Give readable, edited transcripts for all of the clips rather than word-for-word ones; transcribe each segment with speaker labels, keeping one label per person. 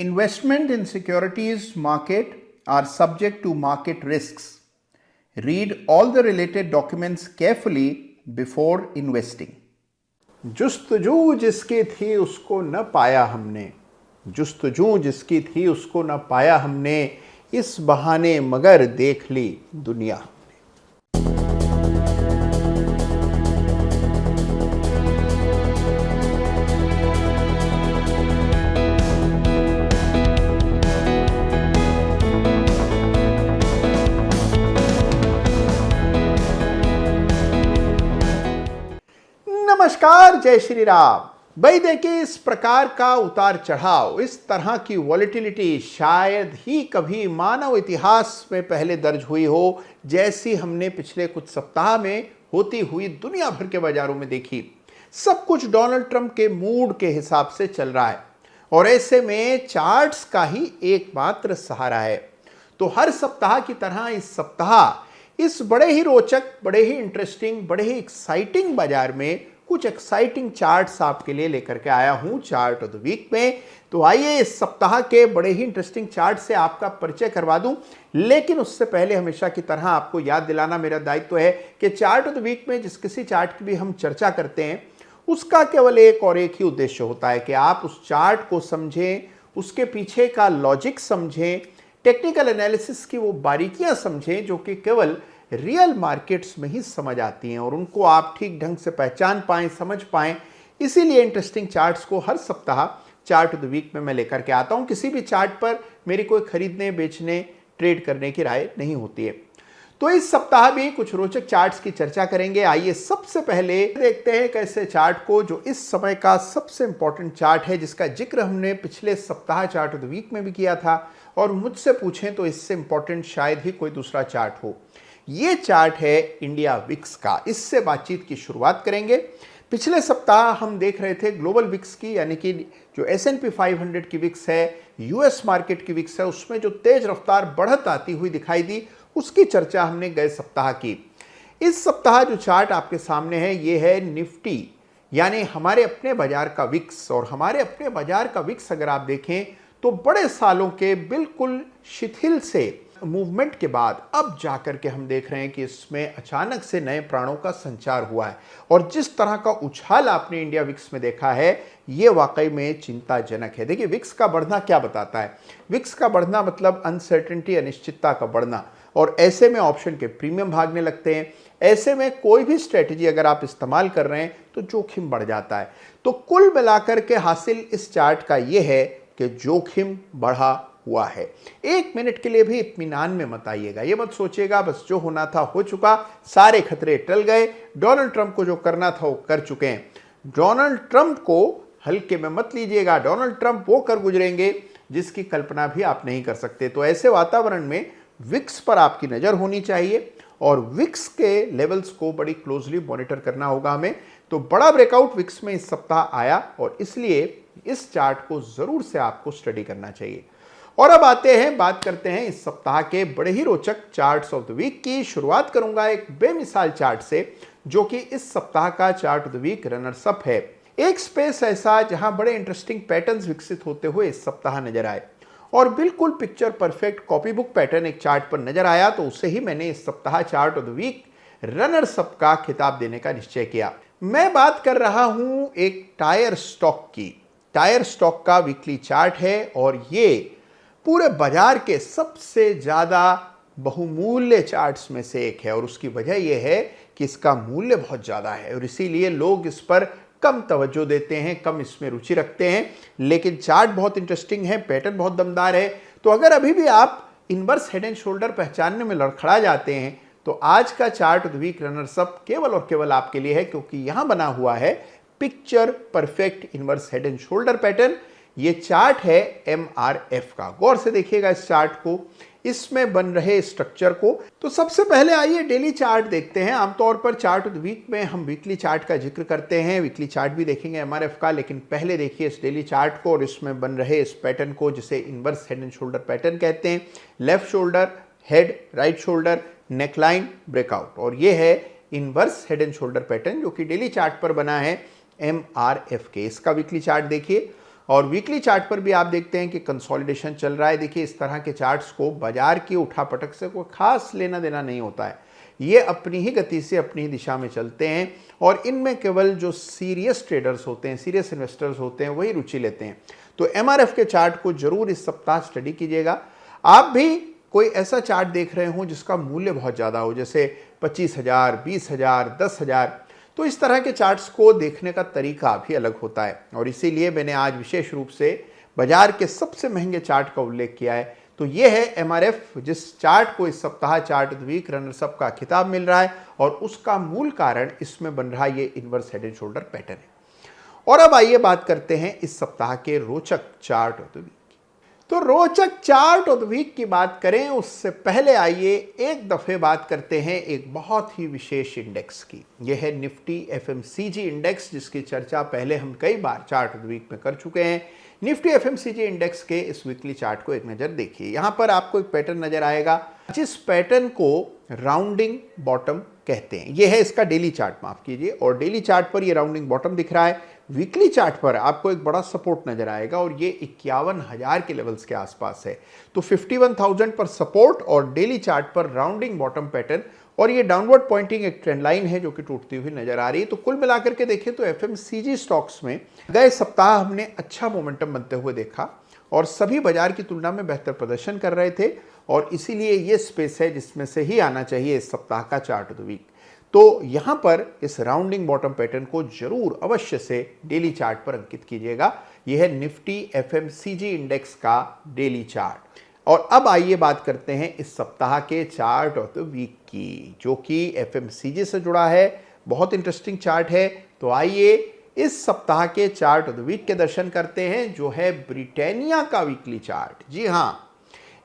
Speaker 1: Investment in securities market are subject to market risks. Read all the related documents carefully before investing.
Speaker 2: जुस्तजू जिसकी थी उसको न पाया हमने, जुस्तजू जिसकी थी उसको न पाया हमने, इस बहाने मगर देख ली दुनिया। नमस्कार, जय श्री राम। भाई देखिए, इस प्रकार का उतार चढ़ाव, इस तरह की वॉलेटिलिटी शायद ही कभी मानव इतिहास में पहले दर्ज हुई हो, जैसी हमने पिछले कुछ सप्ताह में होती हुई दुनिया भर के बाजारों में देखी। सब कुछ डोनाल्ड ट्रंप के मूड के हिसाब से चल रहा है और ऐसे में चार्ट्स का ही एकमात्र सहारा है। तो हर सप्ताह की तरह इस सप्ताह इस बड़े ही रोचक, बड़े ही इंटरेस्टिंग, बड़े ही एक्साइटिंग बाजार में कुछ एक्साइटिंग चार्ट्स आपके लिए लेकर के आया हूं चार्ट ऑफ द वीक में। तो आइए इस सप्ताह के बड़े ही इंटरेस्टिंग चार्ट से आपका परिचय करवा दूं, लेकिन उससे पहले हमेशा की तरह आपको याद दिलाना मेरा दायित्व है कि चार्ट ऑफ द वीक में जिस किसी चार्ट की भी हम चर्चा करते हैं उसका केवल एक और एक ही उद्देश्य होता है कि आप उस चार्ट को समझें, उसके पीछे का लॉजिक समझें, टेक्निकल एनालिसिस की वो बारीकियां समझें जो कि केवल रियल मार्केट्स में ही समझ आती हैं और उनको आप ठीक ढंग से पहचान पाएं, समझ पाएं। इसीलिए इंटरेस्टिंग चार्ट्स को हर सप्ताह चार्ट ऑफ द वीक में मैं लेकर के आता हूं। किसी भी चार्ट पर मेरी कोई खरीदने, बेचने, ट्रेड करने की राय नहीं होती है। तो इस सप्ताह भी कुछ रोचक चार्ट्स की चर्चा करेंगे। आइए सबसे पहले देखते हैं कैसे चार्ट को, जो इस समय का सबसे इंपॉर्टेंट चार्ट है, जिसका जिक्र हमने पिछले सप्ताह चार्ट ऑफ द वीक में भी किया था और मुझसे पूछें तो इससे इंपॉर्टेंट शायद ही कोई दूसरा चार्ट हो। ये चार्ट है इंडिया विक्स का। इससे बातचीत की शुरुआत करेंगे। पिछले सप्ताह हम देख रहे थे ग्लोबल विक्स की, यानी कि जो S&P 500 की विक्स है, यूएस मार्केट की विक्स है, उसमें जो तेज रफ्तार बढ़त आती हुई दिखाई दी, उसकी चर्चा हमने गए सप्ताह की। इस सप्ताह जो चार्ट आपके सामने है ये है निफ्टी, यानी हमारे अपने बाजार का विक्स। और हमारे अपने बाजार का विक्स अगर आप देखें तो बड़े सालों के बिल्कुल शिथिल से मूवमेंट के बाद अब जाकर के हम देख रहे हैं कि इसमें अचानक से नए प्राणों का संचार हुआ है और जिस तरह का उछाल आपने इंडिया विक्स में देखा है ये वाकई में चिंताजनक है। देखिए, विक्स का बढ़ना क्या बताता है? विक्स का बढ़ना मतलब अनसर्टेनिटी, अनिश्चितता का बढ़ना, और ऐसे में ऑप्शन के प्रीमियम भागने लगते हैं। ऐसे में कोई भी स्ट्रेटेजी अगर आप इस्तेमाल कर रहे हैं तो जोखिम बढ़ जाता है। तो कुल मिलाकर के हासिल इस चार्ट का यह है कि जोखिम बढ़ा हुआ है। एक मिनट के लिए भी इत्मीनान में मत आइएगा। ये मत सोचिएगा बस जो होना था हो चुका, सारे खतरे टल गए, डोनाल्ड ट्रंप को जो करना था वो कर चुके हैं। डोनाल्ड ट्रंप को हल्के में मत लीजिएगा। डोनाल्ड ट्रंप वो कर गुजरेंगे जिसकी कल्पना भी आप नहीं कर सकते। तो ऐसे वातावरण में विक्स पर आपकी नजर होनी चाहिए और विक्स के लेवल्स को बड़ी क्लोजली मॉनिटर करना होगा हमें। तो बड़ा ब्रेकआउट विक्स में इस सप्ताह आया और इसलिए इस चार्ट को जरूर से आपको स्टडी करना चाहिए। और अब बात करते हैं इस सप्ताह के बड़े ही रोचक चार्ट्स ऑफ द वीक की। शुरुआत करूंगा एक बेमिसाल चार्ट से जो कि इस सप्ताह का chart of the week runners up है। एक स्पेस ऐसा जहां बड़े इंटरेस्टिंग पैटर्न्स विकसित होते हुए इस सप्ताह नजर आए और बिल्कुल picture perfect copy book pattern एक चार्ट पर नजर आया, तो उसे ही मैंने इस सप्ताह chart of the week runners up का खिताब देने का निश्चय किया। मैं बात कर रहा हूं एक टायर स्टॉक की। टायर स्टॉक का वीकली चार्ट है और ये पूरे बाजार के सबसे ज्यादा बहुमूल्य चार्ट्स में से एक है और उसकी वजह यह है कि इसका मूल्य बहुत ज्यादा है और इसीलिए लोग इस पर कम तवज्जो देते हैं, कम इसमें रुचि रखते हैं। लेकिन चार्ट बहुत इंटरेस्टिंग है, पैटर्न बहुत दमदार है। तो अगर अभी भी आप इनवर्स हेड एंड शोल्डर पहचानने में लड़खड़ा जाते हैं तो आज का chart of the week runners up केवल और केवल आपके लिए है, क्योंकि यहां बना हुआ है picture perfect inverse head and shoulder pattern. ये चार्ट है MRF का। गौर से देखिएगा इस चार्ट को, इसमें बन रहे स्ट्रक्चर को। तो सबसे पहले आइए डेली चार्ट देखते हैं। आमतौर पर चार्ट ऑफ द वीक में हम वीकली चार्ट का जिक्र करते हैं, वीकली चार्ट भी देखेंगे MRF का, लेकिन पहले देखिए इस डेली चार्ट को और इसमें बन रहे इस पैटर्न को जिसे inverse head and shoulder pattern कहते हैं। Left shoulder, head, right shoulder, neckline, breakout, और ये है inverse head and shoulder pattern जो कि डेली चार्ट पर बना है MRF के। इसका वीकली चार्ट देखिए और वीकली चार्ट पर भी आप देखते हैं कि कंसोलिडेशन चल रहा है। देखिए इस तरह के चार्ट्स को बाजार की उठापटक से कोई खास लेना देना नहीं होता है, ये अपनी ही गति से अपनी ही दिशा में चलते हैं और इनमें केवल जो सीरियस ट्रेडर्स होते हैं, सीरियस इन्वेस्टर्स होते हैं, वही रुचि लेते हैं। तो एमआरएफ के चार्ट को जरूर इस सप्ताह स्टडी कीजिएगा। आप भी कोई ऐसा चार्ट देख रहे हो जिसका मूल्य बहुत ज़्यादा हो, जैसे 25,000, 20,000, 10,000, तो इस तरह के चार्ट्स को देखने का तरीका भी अलग होता है और इसीलिए मैंने आज विशेष रूप से बाजार के सबसे महंगे चार्ट का उल्लेख किया है। तो ये है एमआरएफ, जिस चार्ट को इस सप्ताह chart of the week runners up का खिताब मिल रहा है और उसका मूल कारण इसमें बन रहा ये inverse head and shoulder pattern है। और अब आइए बात करते हैं इस सप्ताह के रोचक चार्ट ऑफ द वीक। तो रोचक चार्ट ऑफ द वीक की बात करें उससे पहले आइए एक दफे बात करते हैं एक बहुत ही विशेष इंडेक्स की। यह है निफ्टी एफएमसीजी इंडेक्स, जिसकी चर्चा पहले हम कई बार चार्ट ऑफ द वीक में कर चुके हैं। निफ्टी एफएमसीजी इंडेक्स के इस वीकली चार्ट को एक नज़र देखिए। यहाँ पर आपको एक पैटर्न नजर आएगा, जिस पैटर्न को राउंडिंग बॉटम कहते हैं। यह है इसका डेली चार्ट, माफ कीजिए, और डेली चार्ट पर यह राउंडिंग बॉटम दिख रहा है। वीकली चार्ट पर आपको एक बड़ा सपोर्ट नजर आएगा और ये 51,000 के लेवल्स के आसपास है। तो 51,000 पर सपोर्ट और डेली चार्ट पर राउंडिंग बॉटम पैटर्न और ये डाउनवर्ड पॉइंटिंग एक ट्रेंड लाइन है जो कि टूटती हुई नजर आ रही है। तो कुल मिलाकर के देखें तो एफएमसीजी स्टॉक्स में गए सप्ताह हमने अच्छा मोमेंटम बनते हुए देखा और सभी बाजार की तुलना में बेहतर प्रदर्शन कर रहे थे और इसीलिए ये स्पेस है जिसमें से ही आना चाहिए इस सप्ताह का चार्ट ऑफ द वीक। तो यहां पर इस राउंडिंग बॉटम पैटर्न को जरूर अवश्य से डेली चार्ट पर अंकित कीजिएगा। यह है निफ्टी एफएमसीजी इंडेक्स का डेली चार्ट। और अब आइए बात करते हैं इस सप्ताह के चार्ट ऑफ द वीक की, जो कि एफएमसीजी से जुड़ा है। बहुत इंटरेस्टिंग चार्ट है। तो आइए इस सप्ताह के चार्ट ऑफ द वीक के दर्शन करते हैं, जो है ब्रिटानिया का वीकली चार्ट। जी हां,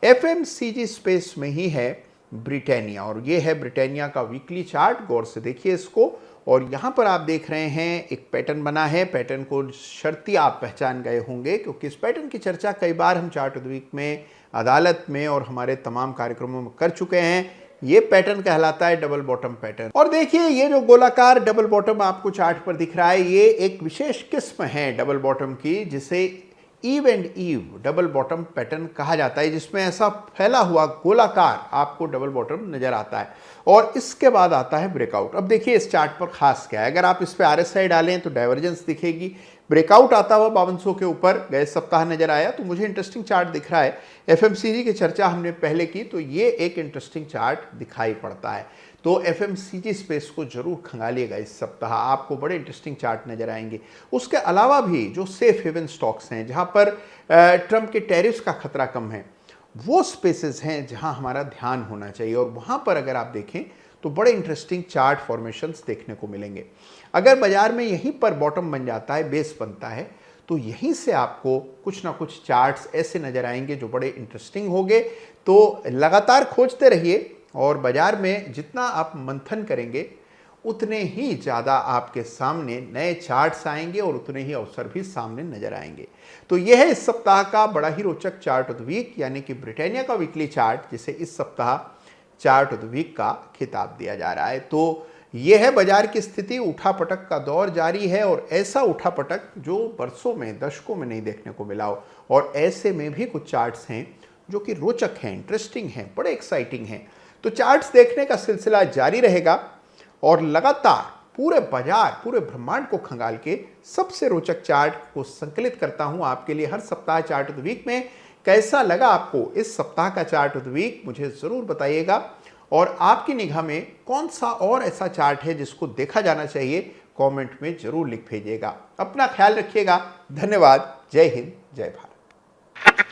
Speaker 2: एफएमसीजी स्पेस में ही है ब्रिटानिया और ये है ब्रिटानिया का वीकली चार्ट। गौर से देखिए इसको और यहाँ पर आप देख रहे हैं एक पैटर्न बना है। पैटर्न को शर्ती आप पहचान गए होंगे क्योंकि इस पैटर्न की चर्चा कई बार हम चार्ट ऑफ द वीक में, अदालत में और हमारे तमाम कार्यक्रमों में कर चुके हैं। ये पैटर्न कहलाता है डबल बॉटम पैटर्न। और देखिए ये जो गोलाकार डबल बॉटम आपको चार्ट पर दिख रहा है, ये एक विशेष किस्म है डबल बॉटम की, जिसे eve and eve double bottom pattern कहा जाता है, जिसमें ऐसा फैला हुआ गोलाकार आपको डबल बॉटम नजर आता है और इसके बाद आता है ब्रेकआउट। अब देखिए इस चार्ट पर खास क्या है, अगर आप इस पे आरएसआई डालें तो डाइवर्जेंस दिखेगी। ब्रेकआउट आता हुआ 5200 के ऊपर गए सप्ताह नजर आया। तो मुझे इंटरेस्टिंग चार्ट दिख रहा है। एफएमसीजी की चर्चा हमने पहले की, तो ये एक इंटरेस्टिंग चार्ट दिखाई पड़ता है। तो एफएमसीजी स्पेस को जरूर खंगालिएगा इस सप्ताह, आपको बड़े इंटरेस्टिंग चार्ट नजर आएंगे। उसके अलावा भी जो सेफ हेवन स्टॉक्स हैं, जहां पर ट्रंप के टैरिफ्स का खतरा कम है, वो स्पेसेस हैं जहां हमारा ध्यान होना चाहिए और वहां पर अगर आप देखें तो बड़े इंटरेस्टिंग चार्ट फॉर्मेशंस देखने को मिलेंगे। अगर बाजार में यहीं पर बॉटम बन जाता है, बेस बनता है, तो यहीं से आपको कुछ ना कुछ चार्ट्स ऐसे नजर आएंगे जो बड़े इंटरेस्टिंग होंगे। तो लगातार खोजते रहिए और बाजार में जितना आप मंथन करेंगे उतने ही ज़्यादा आपके सामने नए चार्ट्स आएंगे और उतने ही अवसर भी सामने नजर आएंगे। तो यह है इस सप्ताह का बड़ा ही रोचक चार्ट ऑफ द वीक, यानी कि ब्रिटानिया का वीकली चार्ट, जिसे इस सप्ताह चार्ट ऑफ द वीक का खिताब दिया जा रहा है। तो यह है बाजार की स्थिति। उठापटक का दौर जारी है और ऐसा उठापटक जो बरसों में, दशकों में नहीं देखने को मिला हो। और ऐसे में भी कुछ चार्ट्स हैं जो कि रोचक हैं, इंटरेस्टिंग हैं, बड़े एक्साइटिंग हैं। तो चार्ट्स देखने का सिलसिला जारी रहेगा और लगातार पूरे बाजार, पूरे ब्रह्मांड को खंगाल के सबसे रोचक चार्ट को संकलित करता हूं आपके लिए हर सप्ताह चार्ट ऑफ द वीक में। कैसा लगा आपको इस सप्ताह का चार्ट ऑफ द वीक, मुझे जरूर बताइएगा। और आपकी निगाह में कौन सा और ऐसा चार्ट है जिसको देखा जाना चाहिए, कमेंट में जरूर लिख भेजिएगा। अपना ख्याल रखिएगा। धन्यवाद। जय हिंद, जय भारत।